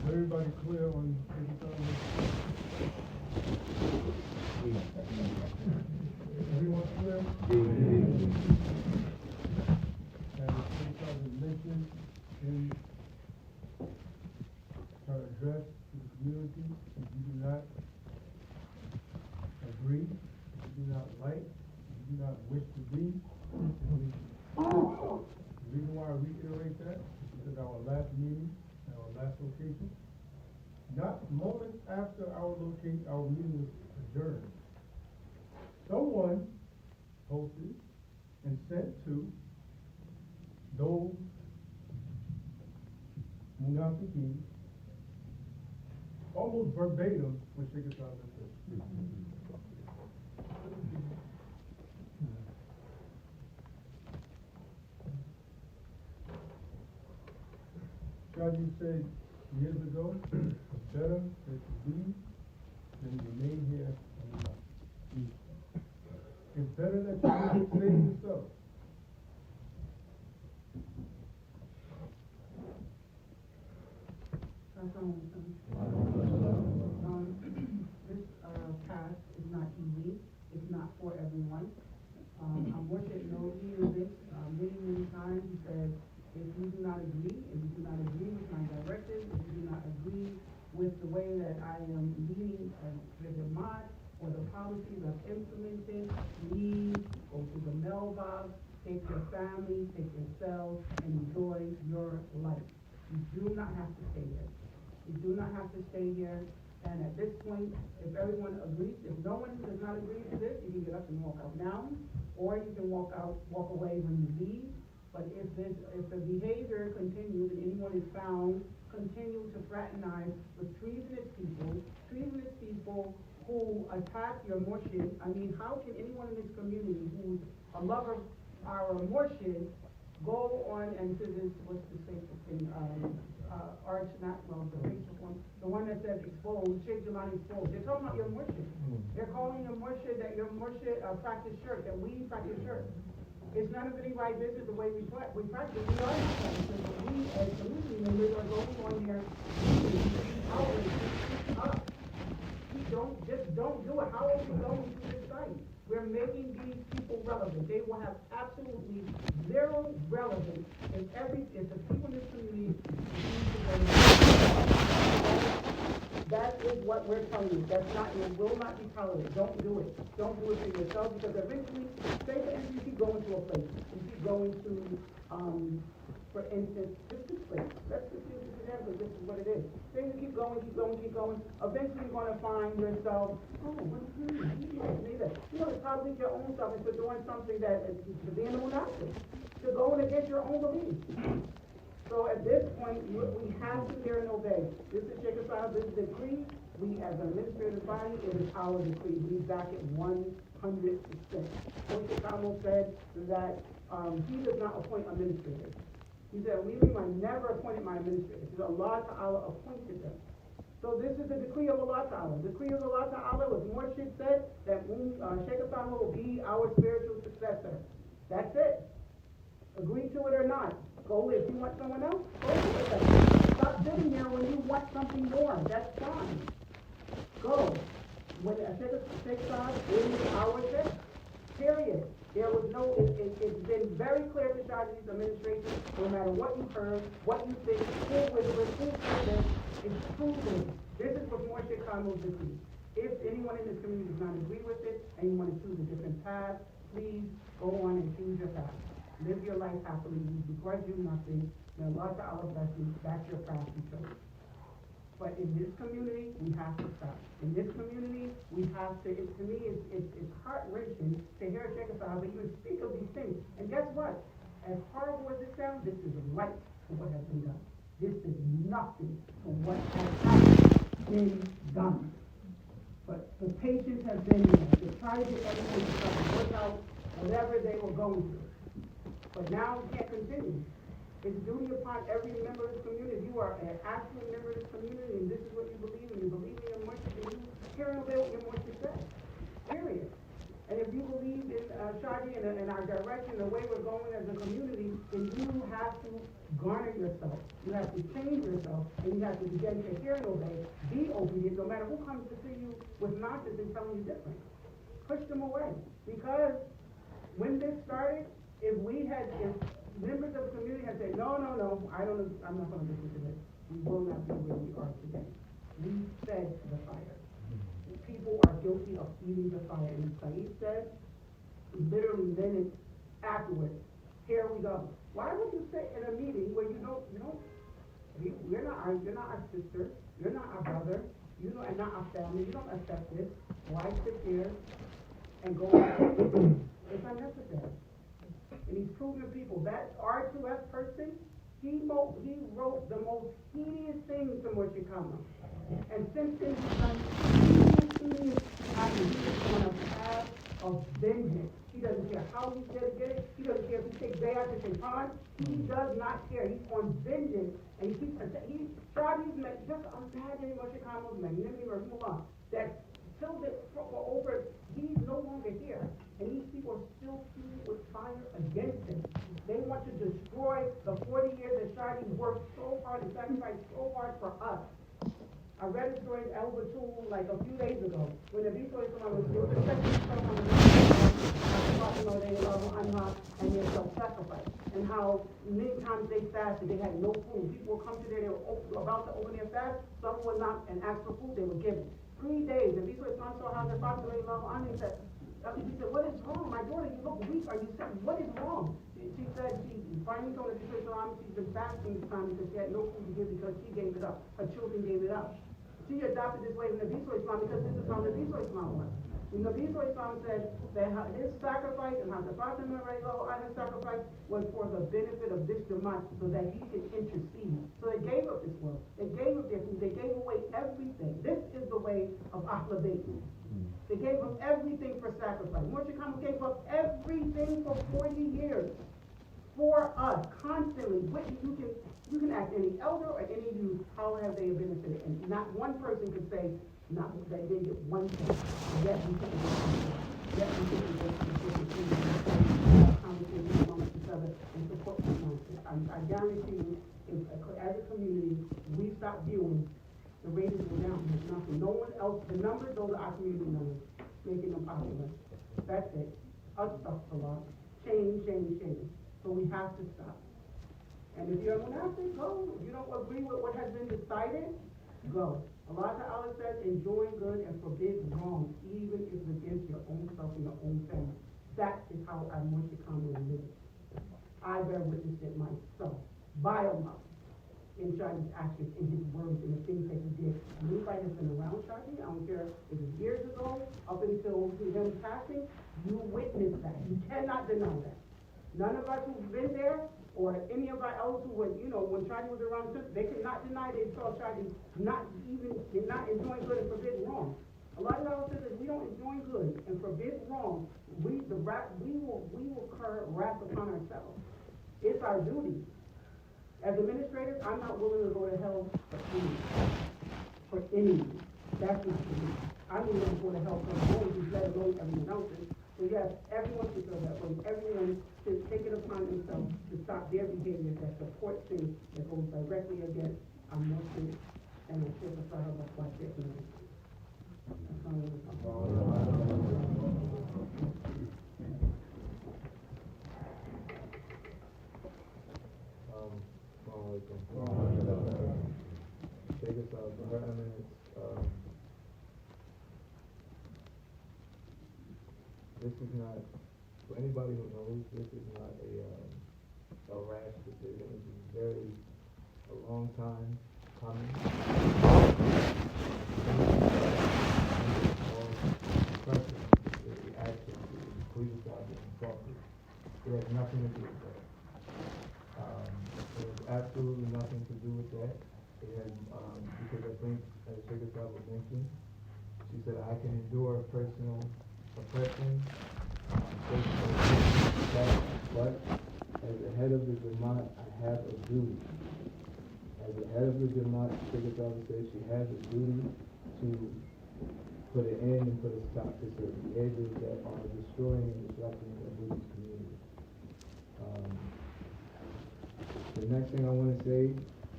everybody clear on everyone clear? And the mission is to address the community. If you do not agree, if you do not like, if you do not wish to be, the reason why I reiterate that is because our last meeting, our last location, not moments after our meeting was adjourned, someone posted and sent to those Munafiqin almost verbatim what Sheikh Hassan said. Shaji said years ago, it's better that you leave than you remain here and not. It's better that you save yourself. This path is not easy. It's not for everyone. Worship knows he knew this many times. He said, if you do not agree, with my directives, if you do not agree with the way that I am leading the Jamaat or the policies I've implemented, leave, go to the mailbox, take your family, take yourself, and enjoy your life. You do not have to stay here. You do not have to stay here. And at this point, if everyone agrees, if no one does not agree to this, you can get up and walk out now, or you can walk away when you leave. But if the behavior continues and anyone is found, continue to fraternize with treasonous people who attack your murshid. I mean, how can anyone in this community who's a lover of our murshid go on and to this, what's the safest thing, the one that says exposed, Sheikh Jelani exposed. They're talking about your murshid. They're calling your murshid that your murshid practice shirk, that we practice shirk. It's none of anybody's business the way we practice. We are not practicing, but we as community members are going on there up. Don't do it. How are we going to this site? We're making these people relevant. They will have absolutely zero relevance if the people in this community that is what we're telling you. It will not be tolerated. Don't do it. Don't do it to yourself, because eventually, say for instance, you keep going to a place. You keep going to, for instance, this place. Let's just use this example. This is what it is. Say you keep going. Eventually, you're going to find yourself, what is this? You know, to tolerate your own self and for doing something that is to be in the monastic, to go against your own beliefs. So at this point, we have to hear and obey. This is Sheikh Hassan's decree. We, as an administrative body, it is our decree. We back it 100%. Sheikh Hassan said that he does not appoint administrators. He said, I never appointed my administrators. He said, Allah Ta'ala appointed them. So this is the decree of Allah Ta'ala. The decree of Allah Ta'ala was more shit said that Sheikh Hassan will be our spiritual successor. That's it. Agree to it or not. Go if you want someone else, go with them. Stop sitting here when you want something more. That's fine. Go. When Sheikh Hassan is our sheikh, period. There was no, it's been very clear to Shaji's administration, no matter what you heard, what you think, who whispered, who said this, it's proven. This is before Sheikh Hassan's decree. If anyone in this community does not agree with it, and you want to choose a different path, please go on and choose your path. Live your life happily. You begrudge you nothing. May Allah Ta'ala bless you. That's your path you chose. But in this community, we have to stop. In this community, we have to, to me, it's heart-wrenching to hear Sheikh Hassan even speak of these things. And guess what? As horrible as it sounds, this is light to what has been done. This is nothing to what has been done. But the patience has been there. They tried to get everything to work out whatever they were going through. But now we can't continue. It's duty upon every member of this community. If you are an actual member of this community and this is what you believe in your murshid, then you hear and obey what your murshid says. Period. And if you believe in Shaji and our direction, the way we're going as a community, then you have have to garner yourself, you have to change yourself, and you have to begin to hear and obey, be obedient, no matter who comes to see you with nonsense and telling you different. Push them away. Because when this started, if members of the community had said, no, I'm not gonna listen to this, we will not be where we are today. We fed the fire. People are guilty of feeding the fire. And Saeed said, literally minutes afterwards, here we go. Why would you sit in a meeting where you're not our sister, you're not our brother, and not our family, you don't accept this. Why sit there and go on? It's unnecessary. And he's proving to people that R2S person, he wrote the most hideous things to Moshe Kama. And since then, he's done hideous actions. He's on a path of vengeance. He doesn't care how he's going to get it. He doesn't care if he takes Bayat to Shaitan. He does not care. He's on vengeance. And just imagine Moshe Kama's magnanimity or move on. That till this over, he's no longer here. And these people are still fueled with fire against him. They want to destroy the 40 years that Shadi worked so hard and sacrificed so hard for us. I read a story in El Batul like a few days ago when the Bishop was protecting someone and their self-sacrifice, and how many times they fasted, they had no food. People would come to there, they were about to open their fast, some would not, and ask for food, they were given. 3 days, the Bishop saw how the Father he said, what is wrong? My daughter, you look weak. Are you sick? What is wrong? She said she finally told the Bishop she's been fasting this time because she had no food to give because she gave it up. Her children gave it up. She adopted this way from the Nabi Islam because this is how the Nabi Islam was. The Nabi Islam said that his sacrifice and how the Fatima his sacrifice was for the benefit of this Jamaat so that he could intercede. So they gave up this world. They gave up their food. They gave away everything. This is the way of Ahl Bayt. They gave up everything for sacrifice. Moshe Kama gave up everything for 40 years for us, constantly. You can ask any elder or any youth, how have they benefited? And not one person could say, not that they did one thing. Yet we think Yet we think conversations amongst each other and support one another. I guarantee you, if as a community, we stop viewing, the ratings go down. There's nothing. No one else, the numbers, those are our community numbers, making them popular. That's it. Us stuff a lot. Change. So we have to stop. And if you're monastic, go. If you don't agree with what has been decided, go. Allah Ta'ala says, enjoy good and forbid wrong, even if it's against your own self and your own family. That is how I want to come and live. I bear witness it myself. By Allah. In Shadi's actions, in his words, in the things that he did. And anybody that's been around Shadi, I don't care if it's years ago, up until him passing, you witnessed that. You cannot deny that. None of us who've been there, or any of our elders who were, when Shadi was around, they could not deny they saw Shadi not enjoying good and forbidden wrong. A lot of us says that we don't enjoy good and forbid wrong, we will incur wrath upon ourselves. It's our duty. As administrators, I'm not willing to go to hell for any reason. That's not for me. I'm willing to go to hell for no reason, let alone everyone else's. So yes, everyone should feel that way. Everyone should take it upon themselves to stop their behavior that supports things that goes directly against our Muslims and the Shirk of Sahaba like this. That's all I want Take us out for 5 minutes. This is not, for anybody who knows, this is not a rash decision. This is a long time coming. The action, the police officer, it has nothing to do with that. It has absolutely nothing to do with that. It has, because I think, as Sheikh Saba mentioned, she said, I can endure personal oppression, but as the head of the Jamaat, I have a duty. As the head of the Jamaat, Sheikh Saba says she has a duty to put an end and put a stop to certain behaviors that are destroying and disrupting the Buddhist community. The next thing I wanna say,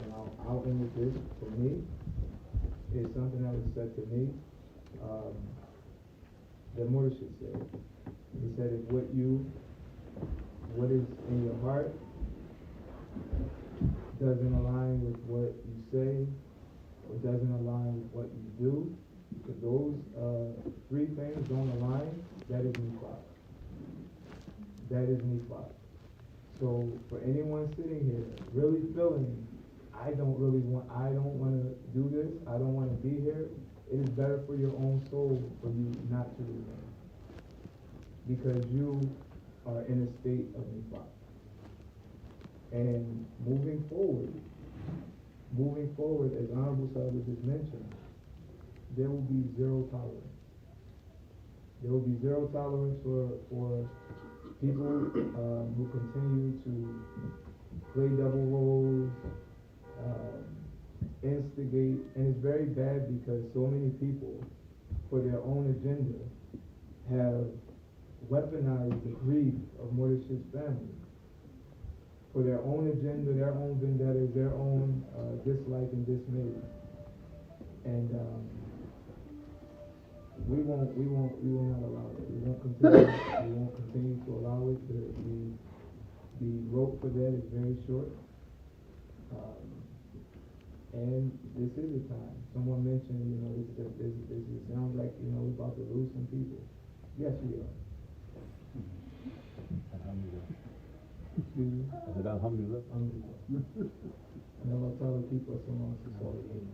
and I'll end with this, for me, is something that was said to me, that Mordecai said. He said, if what is in your heart doesn't align with what you say, or doesn't align with what you do, if those three things don't align, that is nifaq. That is nifaq. So for anyone sitting here really feeling, I don't want to do this, I don't want to be here, it is better for your own soul for you not to remain. Because you are in a state of nifaq. And moving forward, as Honorable Sahib just mentioned, there will be zero tolerance. There will be zero tolerance for people who continue to play double roles, instigate, and it's very bad because so many people, for their own agenda, have weaponized the grief of Mordecai's family. For their own agenda, their own vendettas, their own dislike and dismay. And we will not allow it. We won't continue to allow it. The rope for that is very short. And this is the time. Someone mentioned, this sounds like, we're about to lose some people. Yes, we are. Excuse me? I said, Alhamdulillah. Alhamdulillah. And Allah Ta'ala keep us amongst the Salihin.